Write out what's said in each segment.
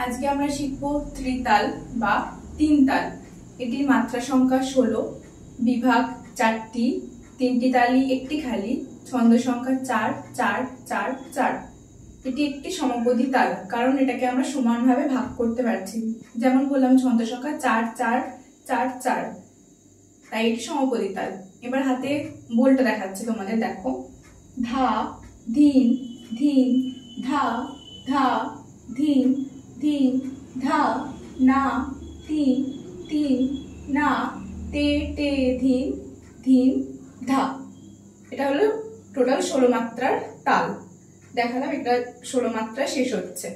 আজকে আমরা শিখব ত্রিতাল বা তিন তাল। এটির মাত্রা সংখ্যা 16, বিভাগ 4টি, 3টি তালি 1টি খালি, ছন্দ সংখ্যা 4 4 4 4। এটি একটি সমপদী তাল, কারণ এটাকে আমরা সমানভাবে ভাগ করতে পারছি। যেমন বললাম ছন্দ সংখ্যা 4 4 4 4, তাই এটি সমপদী তাল। এবার হাতে বোলটা দেখাচ্ছি তোমাদের, দেখো। ধা ধিন ধিন, ধা ধা ধিন ধিন, ধা না তিন তিন, না তে টে ধিন ধিন, ধা। এটা হলো টোটাল 16 মাত্রার তাল। দেখালাম এটা 16 মাত্রা শেষ হচ্ছে।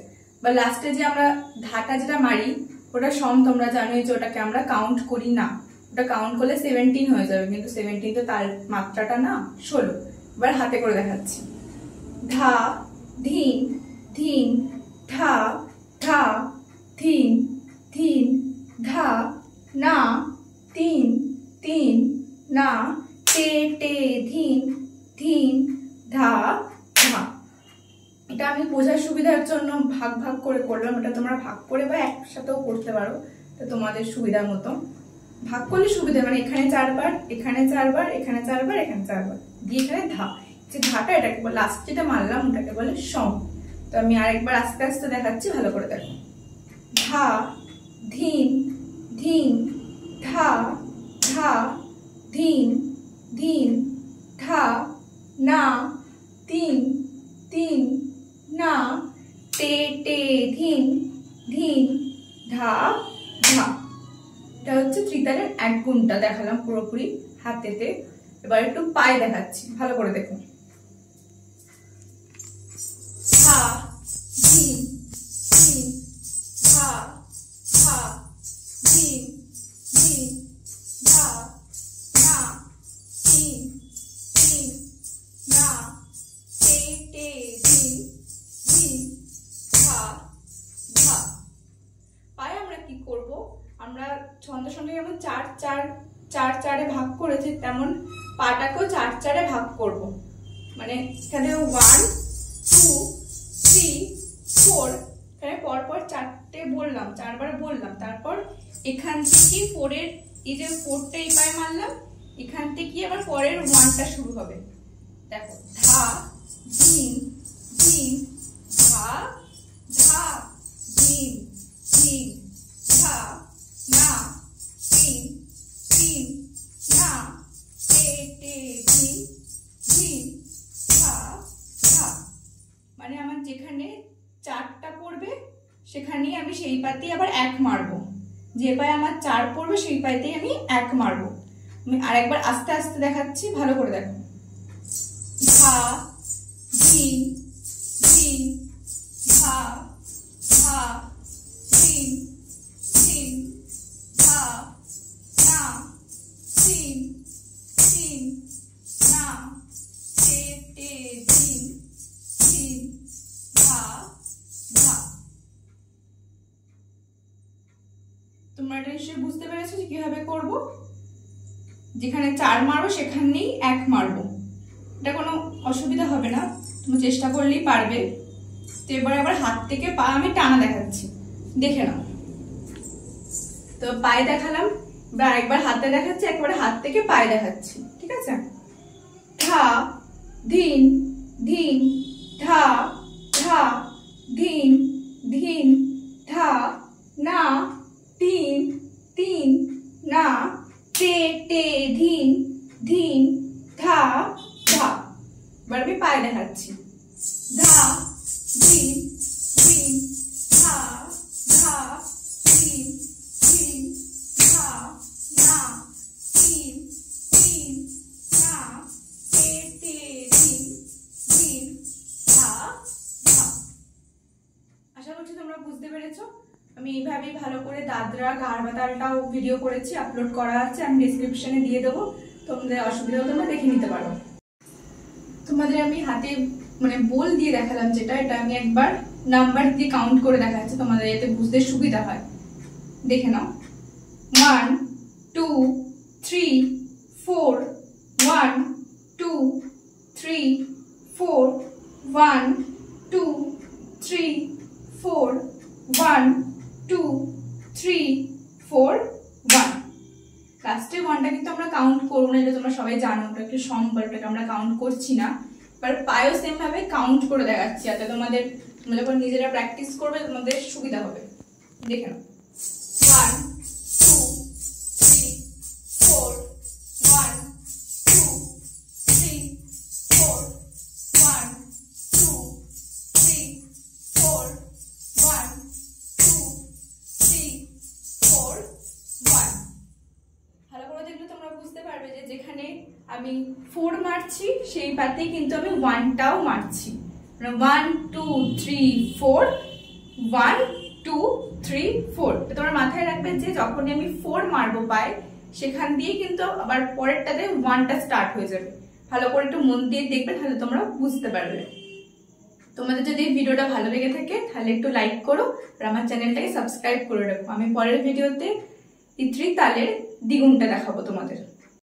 বা লাস্টে যে আমরা ধাটা যেটা মারি ওটা সম, তোমরা জানোই যে ওটাকে আমরা কাউন্ট করি না। ওটা কাউন্ট করলে 17 হয়ে যাবে, কিন্তু 17 তো তার মাত্রাটা না, 16। এবার হাতে করে দেখাচ্ছি। ধা ধিন ধিন, ধা ধা ধিন ধিন, ধা না তিন তিন, না টে টে ধিন ধিন, ধা ধা। এটা আমি বোঝার সুবিধার জন্য ভাগ ভাগ করে করলাম। এটা তোমরা ভাগ করে বা একসাথেও করতে পারো, তো তোমাদের সুবিধার মতো ভাগ করলে সুবিধা। মানে এখানে 4 বার, এখানে 4 বার, এখানে 4 বার, এখানে 4 বার দিয়ে এখানে ধা। যে ধাটা এটাকে বলে, লাস্ট যেটা মারলাম ওটাকে বলে সম। তো আমি আরেকবার আস্তে আস্তে দেখাচ্ছি, ভালো করে দেখো। ধা ধিন ধিন, ধা ধা ধিন ধিন, ধা না তিন তিন, না টে টে ধিন ধিন, ধা ধা। এটা হচ্ছে ত্রিতালের 1 গুণটা দেখালাম পুরোপুরি হাতেতে। এবার একটু পায়ে দেখাচ্ছি, ভালো করে দেখুন। ধা ধিন ধিন, ধা ধা ধিন ধিন, ধা না তিন তিন, না টে টে ধিন ধিন, ধা ধা। পায়ে আমরা কি করব? আমরা ছন্দ সংখ্যা যেমন 4 4 4 4 এ ভাগ করেছি, তেমন পাটাকেও 4 4 এ ভাগ করব। মানে এখানে 1 2 3 4, এখানে পরপর 4টে বললাম, 4 বার বললাম। তারপর এখান থেকে 4 এর এই যে 4টা এই পায়ে মারলাম, এখান থেকে আবার পরের 1টা শুরু হবে। দেখো, ধা ধিন ধিন, ধা ধা ধিন ধিন, ধা না তিন তিন, না টে টে ধিন ধিন, ধা ধা। মানে আমার যেখানে 4টা পড়বে সেখানেই আমি সেই পাতেই আবার 1 মারবো। যে পায়ে আমার 4 পড়বে সেই পায়েতেই আমি 1 মারবো। আমি আরেকবার আস্তে আস্তে দেখাচ্ছি, ভালো করে দেখো। ধা ধিন ধিন, ধা ধা ধিন ধিন, ধা না তিন তিন, না টে টে ধিন ধিন, ধা ধা। তোমরা এটা নিশ্চয়ই বুঝতে পেরেছো যে কিভাবে করব। যেখানে 4 মারবো সেখানেই 1 মারবো। এটা কোনো অসুবিধা হবে না, তুমি চেষ্টা করলেই পারবে। তো এবারে আবার হাত থেকে পা আমি টানা দেখাচ্ছি, দেখে নাও। তো পায়ে দেখালাম, বা আরেকবার হাতে দেখাচ্ছি, একবারে হাত থেকে পায়ে দেখাচ্ছি, ঠিক আছে? ধা ধিন ধিন, ধা ধা ধিন ধিন, ধা না তিন তিন, না টে টে ধিন ধিন, ধা ধা। এবার আমি পায়ে দেখাচ্ছি। ধা ধিন ধিন, ধা ধা ধিন ধিন, ধা না তিন তিন, না টে টে ধিন ধিন, ধা ধা। আশা করছি তোমরা বুঝতে পেরেছো। আমি এইভাবেই ভালো করে দাদরা গারবা তালটাও ভিডিও করেছি, আপলোড করা আছে, আমি ডেসক্রিপশনে দিয়ে দেবো। তোমাদের অসুবিধা হলে তোমরা দেখে নিতে পারো। তোমাদের আমি হাতে মানে বল দিয়ে দেখালাম যেটা, এটা আমি একবার নাম্বার দিয়ে কাউন্ট করে দেখাচ্ছি, তোমাদের এতে বুঝতে সুবিধা হয়। দেখে নাও। 1 2 3 4, 1 2 3 4, 1 2 3 4, 1 2 3 4 1। লাস্টে 1টা কিন্তু আমরা কাউন্ট করব না, এটা তোমরা সবাই জানো, ওটা একটু সম্বল, ওটাকে আমরা কাউন্ট করছি না। এবার পায়েও সেম ভাবে কাউন্ট করে দেখাচ্ছি, যাতে তোমরা যখন নিজেরা প্র্যাকটিস করবে তোমাদের সুবিধা হবে। দেখে নাও 1 2 3 4 1 2 3 4 1 2 3 4 1 2 3 4 1। ভালো করে দেখলে তোমরা বুঝতে পারবে যে যেখানে আমি 4 মারছি সেই পাতেই কিন্তু আমি 1টাও মারছি, মানে 1 2 3 4 1 2 3 4। তোমরা মাথায় রাখবে যে যখনই আমি 4 মারবো পায়ে সেখান দিয়ে কিন্তু আবার পরেরটাতে 1টা স্টার্ট হয়ে যাবে। ভালো করে একটু মন দিয়ে দেখবে, তাহলে তোমরা বুঝতে পারবে। তোমাদের যদি ভিডিওটা ভালো লেগে থাকে তাহলে একটু লাইক করো আর আমার চ্যানেলটাকে সাবস্ক্রাইব করে রাখো। আমি পরের ভিডিওতে এই ত্রিতালের দ্বিগুণটা দেখাবো তোমাদের।